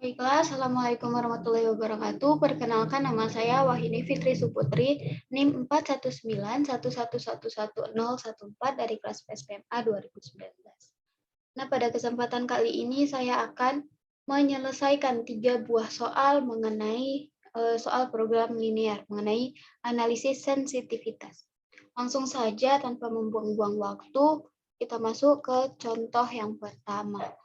Baiklah, Assalamualaikum warahmatullahi wabarakatuh. Perkenalkan, nama saya Wahini Fitri Suputri, NIM 41911111014 dari kelas PSPMA 2019. Nah, pada kesempatan kali ini saya akan menyelesaikan 3 buah soal mengenai soal program linear, mengenai analisis sensitivitas. Langsung saja tanpa membuang-buang waktu, kita masuk ke contoh yang pertama.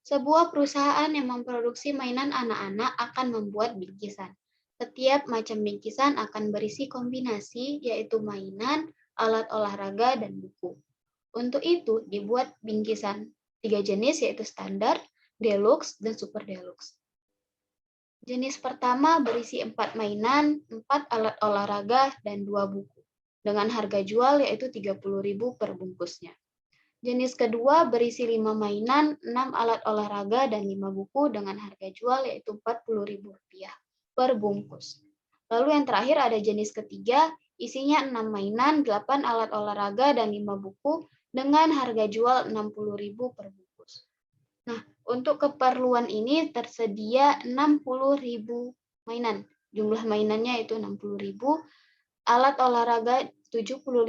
Sebuah perusahaan yang memproduksi mainan anak-anak akan membuat bingkisan. Setiap macam bingkisan akan berisi kombinasi, yaitu mainan, alat olahraga, dan buku. Untuk itu, dibuat bingkisan 3 jenis, yaitu standar, deluxe, dan super deluxe. Jenis pertama berisi 4 mainan, 4 alat olahraga, dan 2 buku. Dengan harga jual yaitu Rp30.000 per bungkusnya. Jenis kedua berisi 5 mainan, 6 alat olahraga, dan 5 buku dengan harga jual yaitu Rp40.000 per bungkus. Lalu yang terakhir ada jenis ketiga, isinya 6 mainan, 8 alat olahraga, dan 5 buku dengan harga jual Rp60.000 per bungkus. Nah, untuk keperluan ini tersedia 60.000 mainan. Jumlah mainannya itu 60.000, alat olahraga 75.000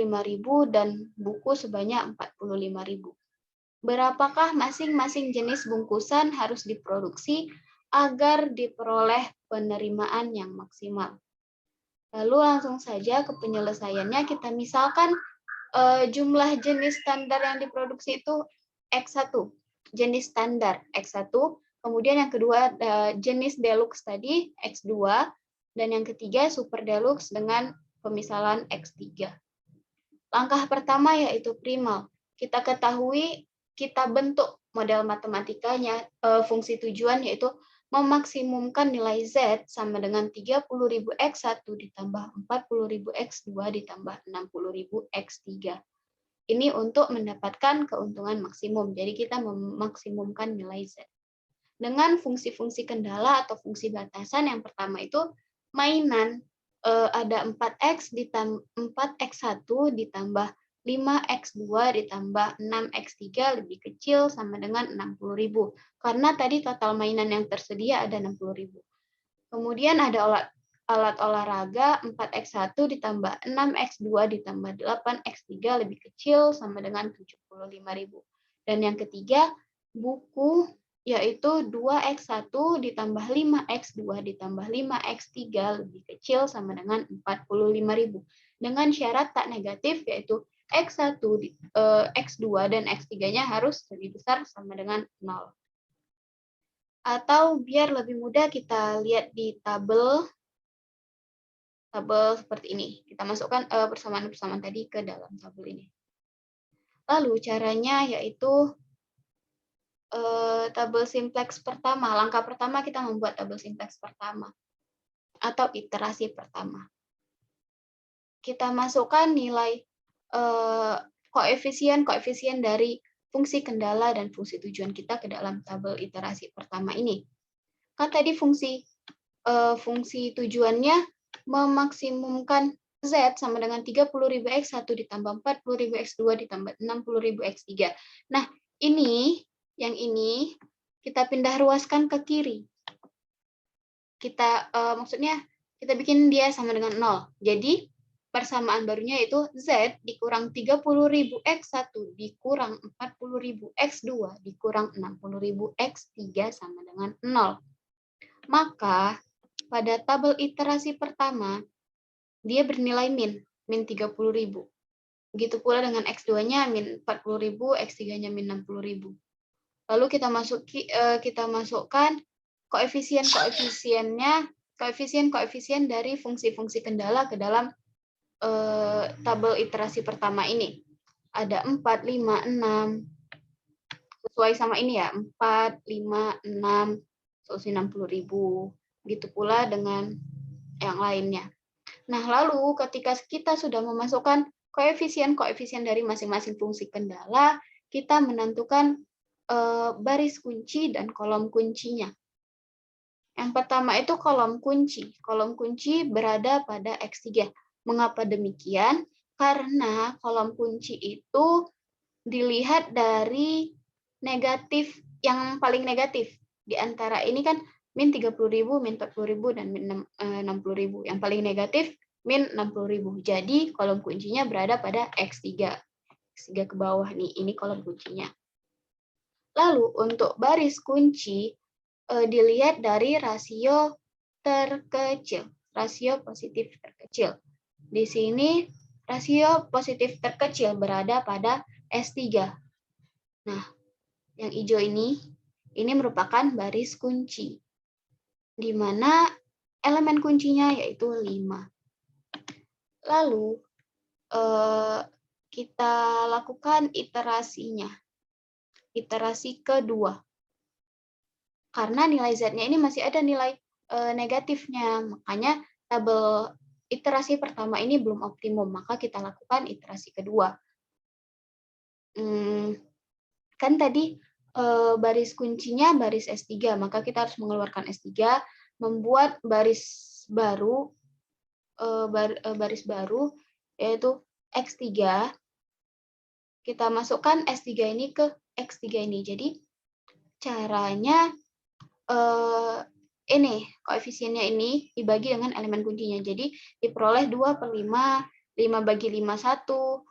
dan buku sebanyak 45.000. Berapakah masing-masing jenis bungkusan harus diproduksi agar diperoleh penerimaan yang maksimal? Lalu langsung saja ke penyelesaiannya, kita misalkan jumlah jenis standar yang diproduksi itu X1, jenis standar X1, kemudian yang kedua jenis deluxe tadi X2, dan yang ketiga super deluxe dengan pemisalan X3. Langkah pertama yaitu primal. Kita ketahui, kita bentuk model matematikanya, fungsi tujuan yaitu memaksimumkan nilai Z sama dengan 30.000 X1 ditambah 40.000 X2 ditambah 60.000 X3. Ini untuk mendapatkan keuntungan maksimum. Jadi kita memaksimumkan nilai Z. Dengan fungsi-fungsi kendala atau fungsi batasan, yang pertama itu mainan, ada 4X ditambah 4X1 ditambah 5X2 ditambah 6X3 lebih kecil sama dengan 60.000. Karena tadi total mainan yang tersedia ada 60.000. Kemudian ada alat olahraga 4X1 ditambah 6X2 ditambah 8X3 lebih kecil sama dengan 75.000. Dan yang ketiga, buku yaitu 2X1 ditambah 5X2 ditambah 5X3 lebih kecil sama dengan 45.000. Dengan syarat tak negatif yaitu X1, X2, dan X3-nya harus lebih besar sama dengan 0. Atau biar lebih mudah kita lihat di tabel seperti ini. Kita masukkan persamaan-persamaan tadi ke dalam tabel ini. Lalu caranya yaitu tabel simplex pertama. Langkah pertama kita membuat tabel simplex pertama atau iterasi pertama. Kita masukkan nilai koefisien dari fungsi kendala dan fungsi tujuan kita ke dalam tabel iterasi pertama ini. Kan tadi fungsi tujuannya memaksimumkan Z sama dengan 30.000 X1 ditambah 40.000 X2 ditambah 60.000 X3. Nah, yang ini kita pindah ruaskan ke kiri. Maksudnya kita bikin dia sama dengan 0. Jadi persamaan barunya itu Z dikurang 30.000 X1 dikurang 40.000 X2 dikurang 60.000 X3 sama dengan 0. Maka pada tabel iterasi pertama dia bernilai min 30.000. Begitu pula dengan X2-nya min 40.000, X3-nya min 60.000. Lalu kita masukkan koefisien dari fungsi-fungsi kendala ke dalam tabel iterasi pertama ini. Ada 4, 5, 6. Sesuai sama ini ya, 4, 5, 6, solusi 60.000. Begitu pula dengan yang lainnya. Nah, lalu ketika kita sudah memasukkan koefisien dari masing-masing fungsi kendala, kita menentukan baris kunci dan kolom kuncinya. Yang pertama itu kolom kunci. Kolom kunci berada pada X3. Mengapa demikian? Karena kolom kunci itu dilihat dari negatif yang paling negatif. Di antara ini kan min 30.000, min 40.000, dan min 60.000. Yang paling negatif min 60.000. Jadi kolom kuncinya berada pada X3. X3 ke bawah nih, ini kolom kuncinya. Lalu untuk baris kunci dilihat dari rasio terkecil, rasio positif terkecil. Di sini rasio positif terkecil berada pada S3. Nah, yang hijau ini merupakan baris kunci, di mana elemen kuncinya yaitu 5. Lalu, kita lakukan iterasinya, iterasi kedua. Karena nilai Z-nya ini masih ada nilai negatifnya, makanya tabel iterasi pertama ini belum optimum, maka kita lakukan iterasi kedua. Kan tadi baris kuncinya baris S3, maka kita harus mengeluarkan S3, membuat baris baru, yaitu X3. Kita masukkan S3 ini ke X3 ini. Jadi caranya ini koefisiennya ini dibagi dengan elemen kuncinya. Jadi diperoleh 2/5, 5 bagi 5 1,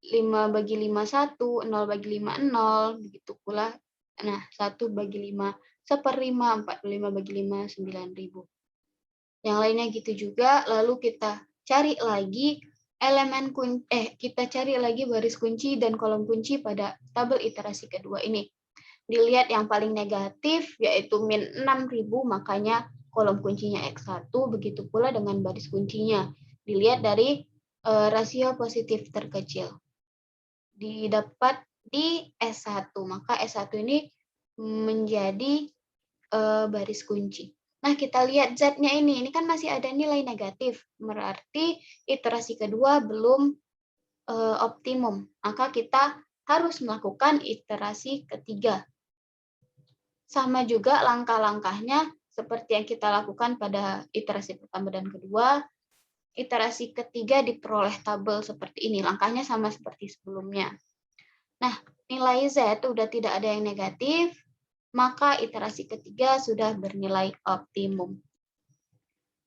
5 bagi 5 1, 0 bagi 5 0, begitu pula. Nah, 1 bagi 5 1/5, 45 bagi 5 9.000. Yang lainnya gitu juga. Lalu kita cari lagi kita cari lagi baris kunci dan kolom kunci pada tabel iterasi kedua ini. Dilihat yang paling negatif yaitu min 6.000, makanya kolom kuncinya X1, begitu pula dengan baris kuncinya. Dilihat dari rasio positif terkecil. Didapat di S1, maka S1 ini menjadi baris kunci. Nah, kita lihat Z-nya ini kan masih ada nilai negatif, berarti iterasi kedua belum optimum, maka kita harus melakukan iterasi ketiga. Sama juga langkah-langkahnya seperti yang kita lakukan pada iterasi pertama dan kedua. Iterasi ketiga diperoleh tabel seperti ini. Langkahnya sama seperti sebelumnya. Nah, nilai Z sudah tidak ada yang negatif, maka iterasi ketiga sudah bernilai optimum.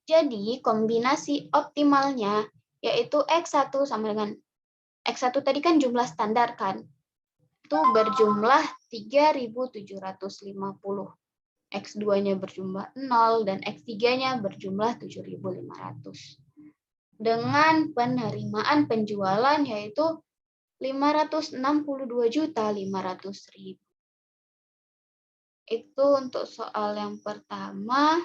Jadi, kombinasi optimalnya yaitu X1 sama dengan X1 tadi kan jumlah standar kan? Itu berjumlah 3.750. X2-nya berjumlah 0 dan X3-nya berjumlah 7.500. Dengan penerimaan penjualan yaitu 562.500.000. Itu untuk soal yang pertama.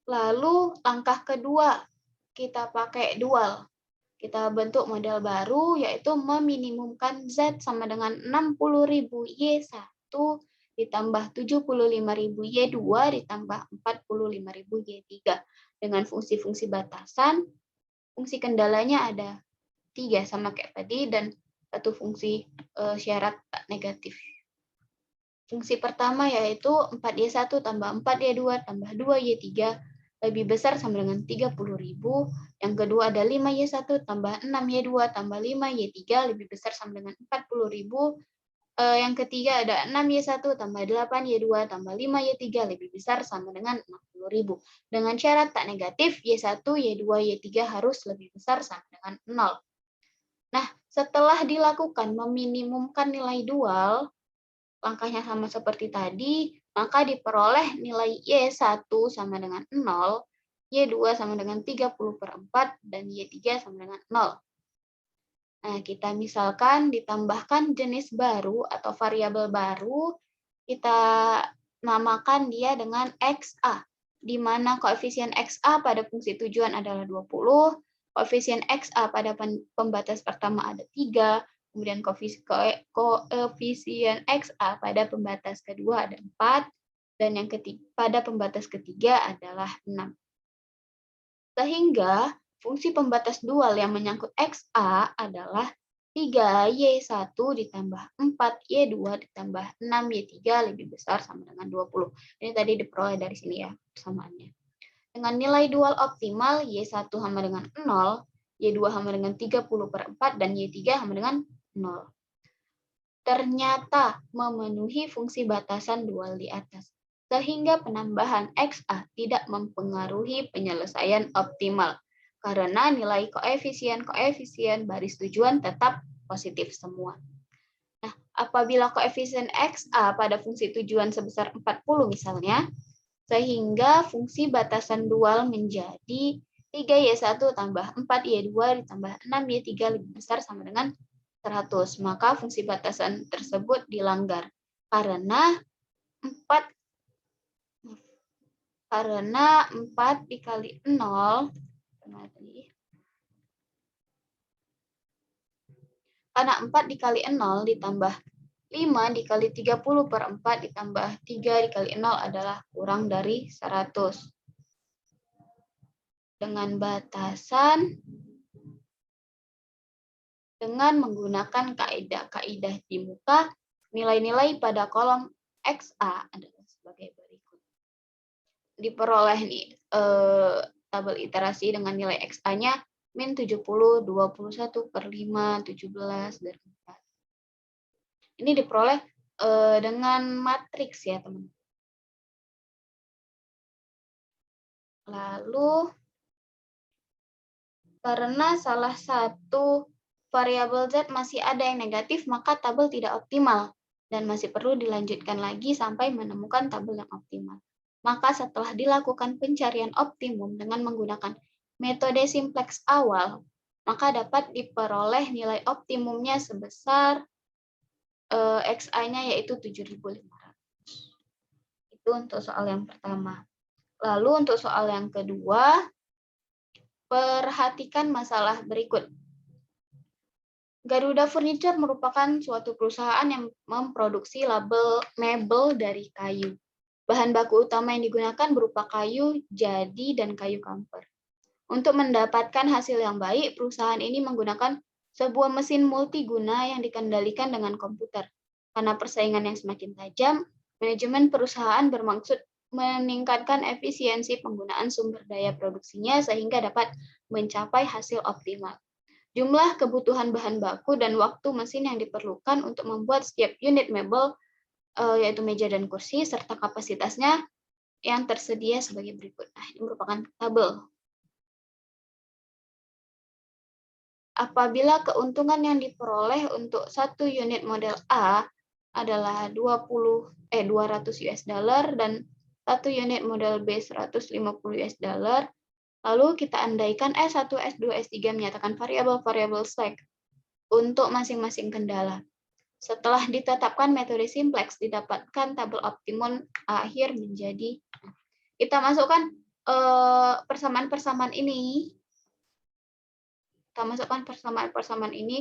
Lalu langkah kedua, kita pakai dual. Kita bentuk model baru yaitu meminimumkan Z sama dengan 60.000 Y1 ditambah 75.000 Y2 ditambah 45.000 Y3 dengan fungsi-fungsi batasan. Fungsi kendalanya ada 3 sama kayak tadi dan satu fungsi syarat tak negatif. Fungsi pertama yaitu 4Y1 tambah 4Y2 tambah 2Y3 lebih besar sama dengan 30.000. Yang kedua ada 5Y1 tambah 6Y2 tambah 5Y3 lebih besar sama dengan 40.000. Yang ketiga ada 6Y1 tambah 8Y2 tambah 5Y3 lebih besar sama dengan 60.000. Dengan syarat tak negatif, Y1, Y2, Y3 harus lebih besar sama dengan 0. Nah, setelah dilakukan meminimumkan nilai dual, langkahnya sama seperti tadi, maka diperoleh nilai Y1 sama dengan 0, Y2 sama dengan 30/4, dan Y3 sama dengan 0. Nah, kita misalkan ditambahkan jenis baru atau variabel baru, kita namakan dia dengan XA, di mana koefisien XA pada fungsi tujuan adalah 20, koefisien XA pada pembatas pertama ada 3, kemudian koefisien XA pada pembatas kedua ada 4, dan yang pada pembatas ketiga adalah 6. Sehingga fungsi pembatas dual yang menyangkut XA adalah 3Y1 ditambah 4Y2 ditambah 6Y3 lebih besar sama dengan 20. Ini tadi diperoleh dari sini ya persamaannya. Dengan nilai dual optimal, Y1 sama dengan 0, Y2 sama dengan 30/4, dan Y3 sama dengan 0. ternyata memenuhi fungsi batasan dual di atas, sehingga penambahan XA tidak mempengaruhi penyelesaian optimal, karena nilai koefisien baris tujuan tetap positif semua. Nah, apabila koefisien XA pada fungsi tujuan sebesar 40 misalnya, sehingga fungsi batasan dual menjadi 3Y1 tambah 4Y2 ditambah 6Y3 lebih besar sama dengan 100. Maka fungsi batasan tersebut dilanggar. Karena 4 dikali 0, karena 4 dikali 0 ditambah 5 dikali 30/4 ditambah 3 dikali 0 adalah kurang dari 100. Dengan batasan dengan menggunakan kaidah di muka, nilai-nilai pada kolom XA adalah sebagai berikut. Diperoleh nih tabel iterasi dengan nilai XA-nya min 70, 21/5, 17, dan 4. Ini diperoleh dengan matriks ya, teman. Lalu, karena salah satu variabel Z masih ada yang negatif, maka tabel tidak optimal dan masih perlu dilanjutkan lagi sampai menemukan tabel yang optimal. Maka setelah dilakukan pencarian optimum dengan menggunakan metode simplex awal, maka dapat diperoleh nilai optimumnya sebesar XA-nya yaitu 7.500. Itu untuk soal yang pertama. Lalu untuk soal yang kedua, perhatikan masalah berikut. Garuda Furniture merupakan suatu perusahaan yang memproduksi mebel dari kayu. Bahan baku utama yang digunakan berupa kayu jadi dan kayu kamper. Untuk mendapatkan hasil yang baik, perusahaan ini menggunakan sebuah mesin multiguna yang dikendalikan dengan komputer. Karena persaingan yang semakin tajam, manajemen perusahaan bermaksud meningkatkan efisiensi penggunaan sumber daya produksinya sehingga dapat mencapai hasil optimal. Jumlah kebutuhan bahan baku dan waktu mesin yang diperlukan untuk membuat setiap unit mebel, yaitu meja dan kursi, serta kapasitasnya yang tersedia sebagai berikut. Nah, ini merupakan tabel. Apabila keuntungan yang diperoleh untuk satu unit model A adalah 200 US dollar dan satu unit model B 150 US dollar, lalu kita andaikan S1, S2, S3 menyatakan variabel-variabel slack untuk masing-masing kendala. Setelah ditetapkan metode simplex, didapatkan tabel optimum akhir menjadi, kita masukkan persamaan-persamaan ini. Kita masukkan persamaan-persamaan ini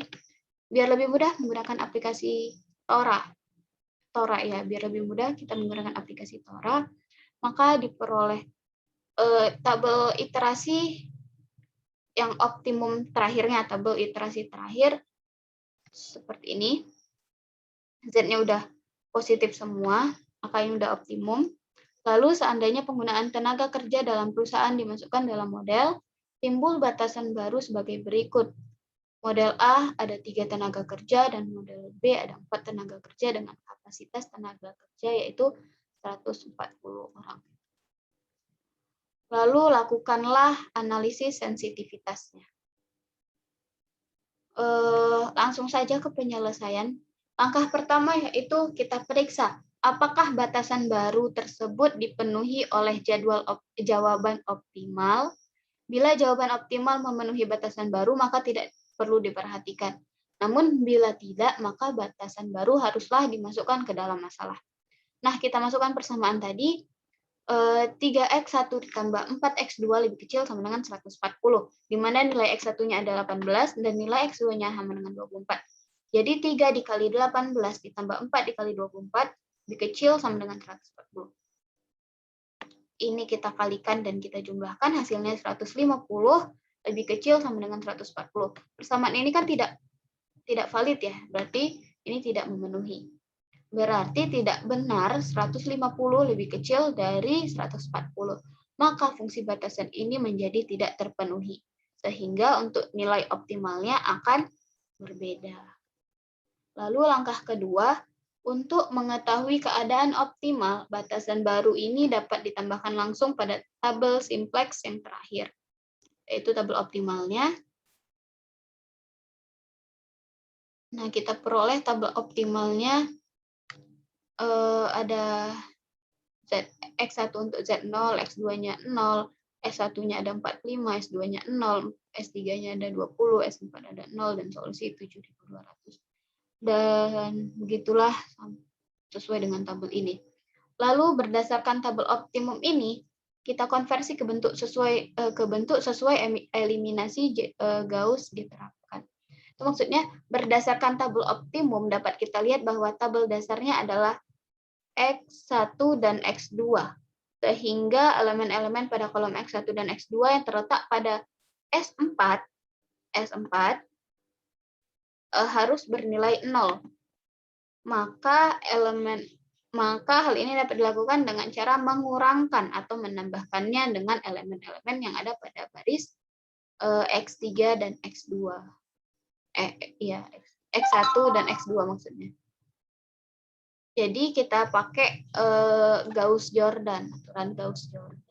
biar lebih mudah menggunakan aplikasi Tora. Ya, biar lebih mudah kita menggunakan aplikasi Tora, maka diperoleh tabel iterasi yang optimum terakhirnya, tabel iterasi terakhir seperti ini. Z-nya udah positif semua, maka ini udah optimum. Lalu seandainya penggunaan tenaga kerja dalam perusahaan dimasukkan dalam model, timbul batasan baru sebagai berikut. Model A ada 3 tenaga kerja dan model B ada 4 tenaga kerja dengan kapasitas tenaga kerja yaitu 140 orang. Lalu lakukanlah analisis sensitivitasnya. Langsung saja ke penyelesaian. Langkah pertama yaitu kita periksa apakah batasan baru tersebut dipenuhi oleh jawaban optimal. Bila jawaban optimal memenuhi batasan baru, maka tidak perlu diperhatikan. Namun bila tidak, maka batasan baru haruslah dimasukkan ke dalam masalah. Nah, kita masukkan persamaan tadi. 3x1 ditambah 4x2 lebih kecil sama dengan 140, di mana nilai x1-nya ada 18 dan nilai x2-nya sama dengan 24. Jadi 3 dikali 18 ditambah 4 dikali 24 lebih kecil sama dengan 140. Ini kita kalikan dan kita jumlahkan, hasilnya 150 lebih kecil sama dengan 140. Persamaan ini kan tidak valid ya, berarti ini tidak memenuhi. Berarti tidak benar 150 lebih kecil dari 140. Maka fungsi batasan ini menjadi tidak terpenuhi. Sehingga untuk nilai optimalnya akan berbeda. Lalu langkah kedua, untuk mengetahui keadaan optimal, batasan baru ini dapat ditambahkan langsung pada tabel simplex yang terakhir, yaitu tabel optimalnya. Nah, kita peroleh tabel optimalnya ada X1 untuk Z0, X2-nya 0, S1-nya ada 45, S2-nya 0, S3-nya ada 20, S4 ada 0, dan solusi 7.200. Dan begitulah sesuai dengan tabel ini. Lalu berdasarkan tabel optimum ini, kita konversi ke bentuk sesuai eliminasi Gauss diterapkan. Itu maksudnya berdasarkan tabel optimum dapat kita lihat bahwa tabel dasarnya adalah X1 dan X2. Sehingga elemen-elemen pada kolom X1 dan X2 yang terletak pada S4 harus bernilai 0. Maka hal ini dapat dilakukan dengan cara mengurangkan atau menambahkannya dengan elemen-elemen yang ada pada baris X3 dan X2. X1 dan X2 maksudnya. Jadi kita pakai Gauss-Jordan, aturan Gauss-Jordan.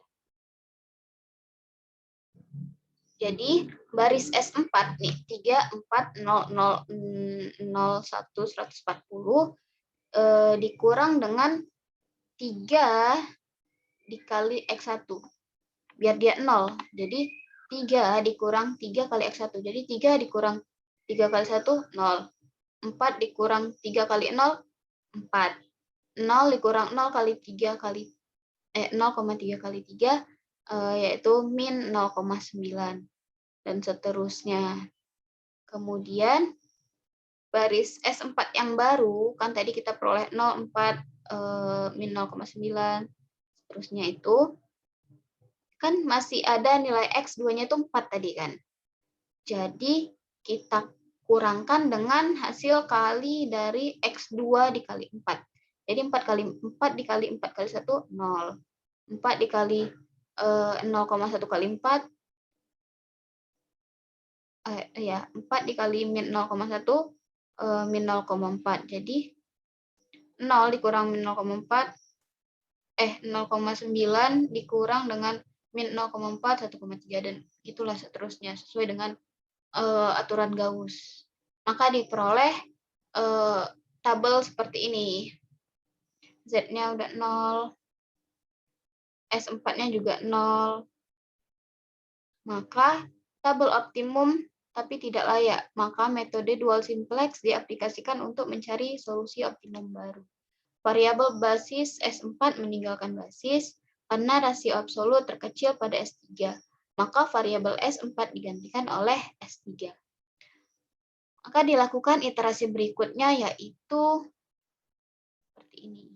Jadi baris S4 nih 3, 4, 0, 0, 0, 1, 140 dikurang dengan 3 dikali X1 biar dia 0. Jadi 3 dikurang 3 kali X1. Jadi 3 dikurang 3 kali 1 0. 4 dikurang 3 kali 0 4. 0 dikurang 0 kali 3 kali 0,3 kali 3 yaitu min 0,9 dan seterusnya. Kemudian baris S4 yang baru kan tadi kita peroleh 0,4 min 0,9 seterusnya itu kan masih ada nilai X2-nya itu 4 tadi kan. Jadi kita kurangkan dengan hasil kali dari X2 dikali 4. Jadi 4 kali 4 dikali 4 kali 1 0. 4 dikali 0,1 kali 4 4 dikali min 0,1 min 0,4. Jadi 0 dikurang min 0,4 0,9 dikurang dengan min 0,4 1,3 dan itulah seterusnya sesuai dengan aturan Gauss. Maka diperoleh tabel seperti ini. Z-nya udah 0, S4-nya juga 0. Maka tabel optimum tapi tidak layak. Maka metode dual simplex diaplikasikan untuk mencari solusi optimum baru. Variabel basis S4 meninggalkan basis karena rasio absolut terkecil pada S3. Maka variabel S4 digantikan oleh S3. Maka dilakukan iterasi berikutnya yaitu seperti ini.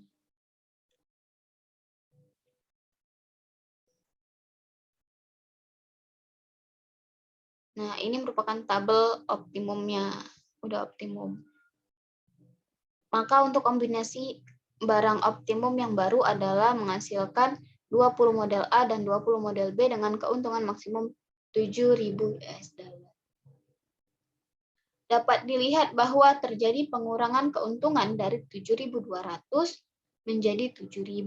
Nah, ini merupakan tabel optimumnya, udah optimum. Maka untuk kombinasi barang optimum yang baru adalah menghasilkan 20 model A dan 20 model B dengan keuntungan maksimum 7.000 US dollar. Dapat dilihat bahwa terjadi pengurangan keuntungan dari 7.200 menjadi 7.000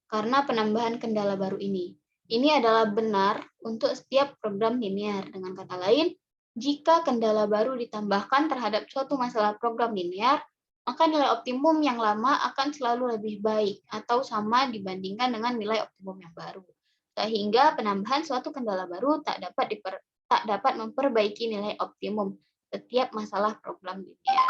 karena penambahan kendala baru ini. Ini adalah benar untuk setiap program linear. Dengan kata lain, jika kendala baru ditambahkan terhadap suatu masalah program linear, maka nilai optimum yang lama akan selalu lebih baik atau sama dibandingkan dengan nilai optimum yang baru. Sehingga penambahan suatu kendala baru tak dapat memperbaiki nilai optimum setiap masalah program linear.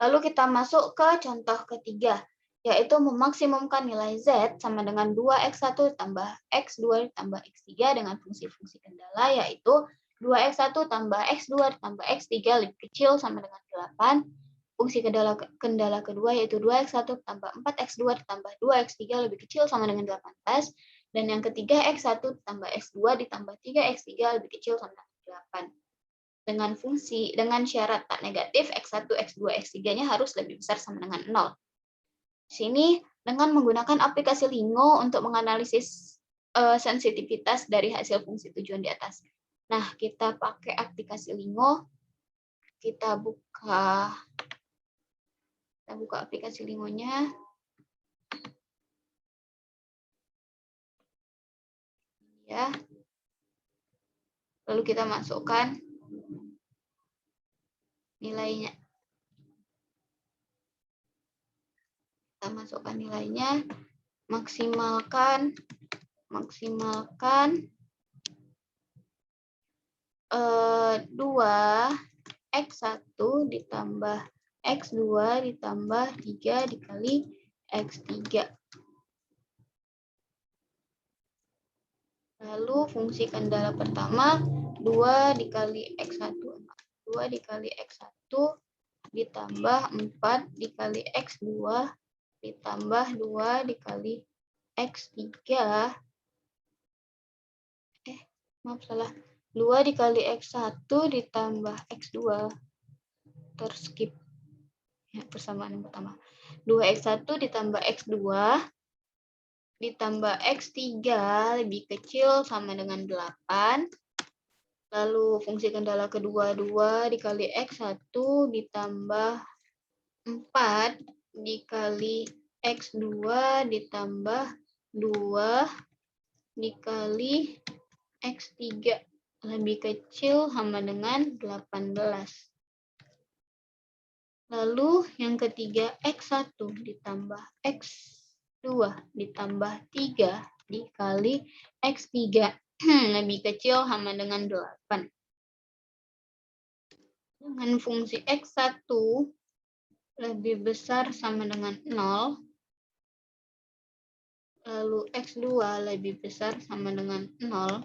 Lalu kita masuk ke contoh ketiga, yaitu memaksimumkan nilai Z sama dengan 2X1 tambah X2 tambah X3 dengan fungsi-fungsi kendala, yaitu 2X1 tambah X2 tambah X3 lebih kecil sama dengan 8. Fungsi kendala kedua yaitu 2X1 tambah 4X2 tambah 2X3 lebih kecil sama dengan 18. Dan yang ketiga X1 tambah X2 ditambah 3X3 lebih kecil sama dengan 8. Dengan syarat tak negatif, X1, X2, X3-nya harus lebih besar sama dengan 0. Di sini, dengan menggunakan aplikasi Lingo untuk menganalisis sensitivitas dari hasil fungsi tujuan di atas. Nah, kita pakai aplikasi Lingo. kita buka aplikasi Lingonya. Ya. Lalu kita masukkan nilainya. Kita masukkan nilainya, maksimalkan 2x1 ditambah x2 ditambah 3 dikali x3. Lalu fungsi kendala pertama 2 dikali x1 ditambah 4 dikali x2 ditambah 2 dikali x3. Maaf salah. 2 dikali x1 ditambah x2. Terskip. Ya, persamaan yang pertama. 2x1 ditambah x2 ditambah x3 lebih kecil sama dengan 8. Lalu fungsi kendala kedua 2 dikali x1 ditambah 4 dikali x2 ditambah 2 dikali x3 lebih kecil sama dengan 18. Lalu yang ketiga x1 ditambah x2 ditambah 3 dikali x3 lebih kecil sama dengan 8. Dengan fungsi x1 lebih besar sama dengan 0, lalu x2 lebih besar sama dengan 0,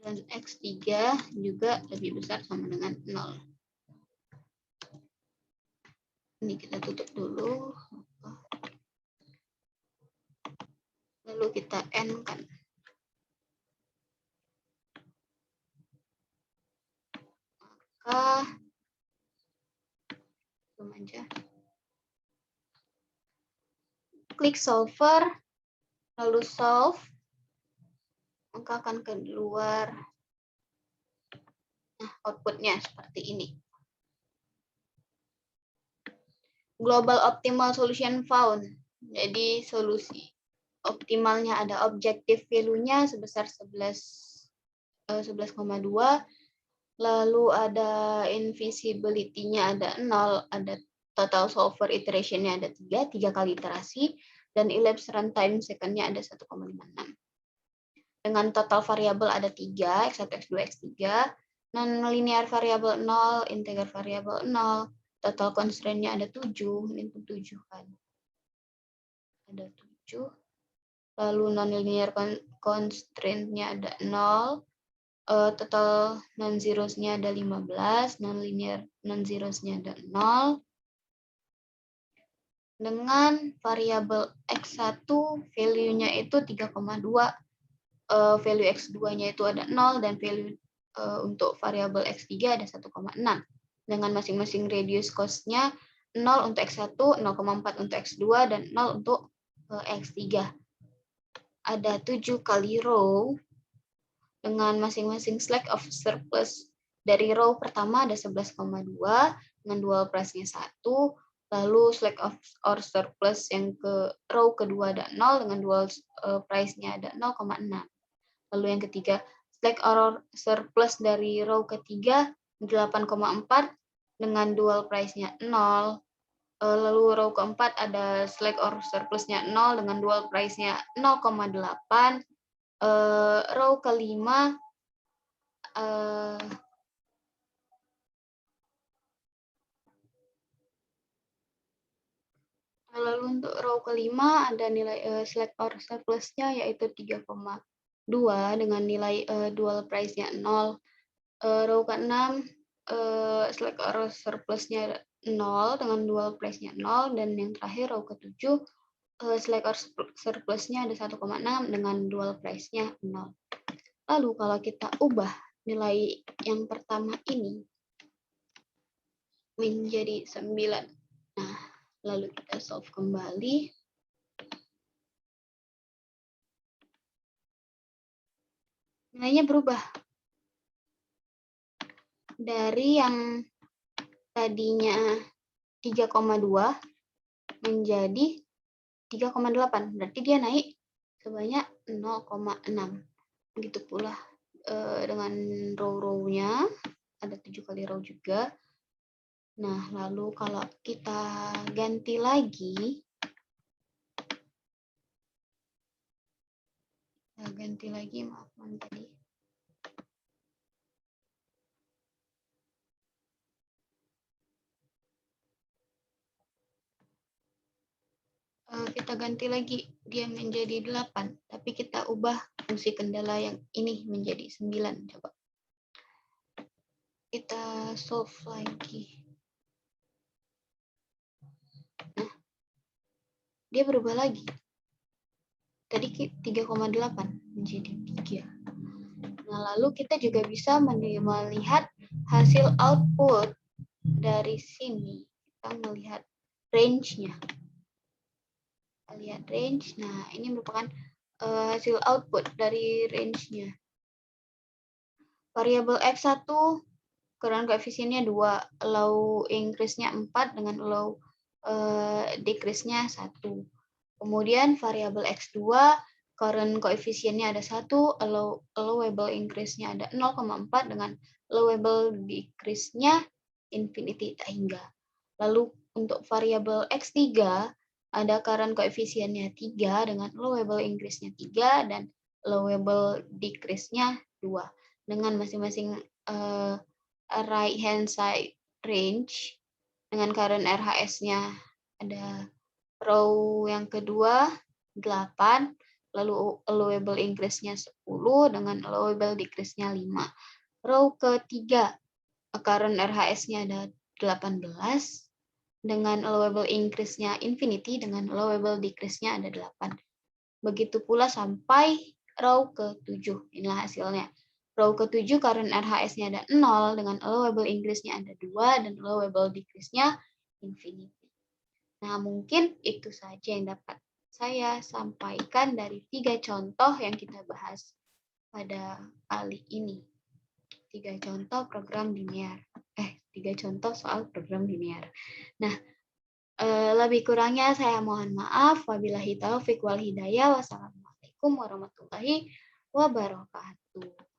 dan x3 juga lebih besar sama dengan 0. Ini kita tutup dulu. Lalu kita N-kan. Maka, aja. Klik solver, lalu solve. Maka akan keluar outputnya seperti ini. Global Optimal Solution Found. Jadi solusi optimalnya ada objective value-nya sebesar 11,2. Lalu ada invisibility-nya ada 0, ada total solver iteration-nya ada 3 kali iterasi, dan elapsed runtime second-nya ada 1,56. Dengan total variabel ada 3, x1, x2, x3, non-linear variabel 0, integer variabel 0, total constraint-nya ada 7, ini 7 kan. Ada 7. Lalu non-linear constraint-nya ada 0, total non-zeros-nya ada 15, non-linear non-zeros-nya ada 0. Dengan variabel x1 value-nya itu 3,2, value x2-nya itu ada 0, dan value untuk variabel x3 ada 1,6. Dengan masing-masing radius cost-nya 0 untuk x1, 0,4 untuk x2, dan 0 untuk x3. Ada 7 kali row dengan masing-masing slack of surplus. Dari row pertama ada 11,2 dengan dual price-nya 1, lalu slack of or surplus yang ke row kedua ada 0 dengan dual price-nya ada 0,6. Lalu yang ketiga, slack or surplus dari row ketiga 8,4 dengan dual price-nya 0. Lalu row keempat ada slack or surplus-nya 0 dengan dual price-nya 0,8. Row kelima lalu untuk row kelima ada nilai slack or surplus-nya yaitu 3,2 dengan nilai dual price-nya 0. Row ke-6 slack or surplus-nya 0 dengan dual price-nya 0, dan yang terakhir row ke-7 slack or surplus-nya ada 1,6 dengan dual price-nya 0. Lalu kalau kita ubah nilai yang pertama ini menjadi 9. Nah, lalu kita solve kembali. nilainya berubah. Dari yang tadinya 3,2 menjadi 3,8. Berarti dia naik sebanyak 0,6. Begitu pula dengan row-row-nya. Ada 7 kali row juga. Nah, lalu kalau kita ganti lagi, maaf tadi. Kita ganti lagi, dia menjadi 8, tapi kita ubah fungsi kendala yang ini menjadi 9. Coba kita solve lagi. Nah, dia berubah lagi. Tadi 3,8 menjadi 3. Nah, lalu kita juga bisa melihat hasil output dari sini. Kita melihat range-nya. Lihat range. Nah, ini merupakan hasil output dari range-nya. Variabel X1 current koefisiennya 2, allow increase-nya 4 dengan allow decrease-nya 1. Kemudian variabel X2 current koefisiennya ada 1, allowable increase-nya ada 0,4 dengan allowable decrease-nya infinity tak hingga. Lalu untuk variabel X3 ada current koefisiennya 3 dengan allowable increase-nya 3 dan allowable decrease-nya 2 dengan masing-masing right hand side range dengan current RHS-nya ada row yang kedua 8, lalu allowable increase-nya 10 dengan allowable decrease-nya 5. Row ketiga current RHS-nya ada 18 dengan allowable increase-nya infinity dengan allowable decrease-nya ada 8. Begitu pula sampai row ke-7. Inilah hasilnya. Row ke-7 current RHS-nya ada 0 dengan allowable increase-nya ada 2 dan allowable decrease-nya infinity. Nah, mungkin itu saja yang dapat saya sampaikan dari 3 contoh yang kita bahas pada kali ini. 3 contoh program linear. 3 contoh soal program linear. Nah, lebih kurangnya saya mohon maaf. Wabillahi taufiq wal hidayah. Wassalamualaikum warahmatullahi wabarakatuh.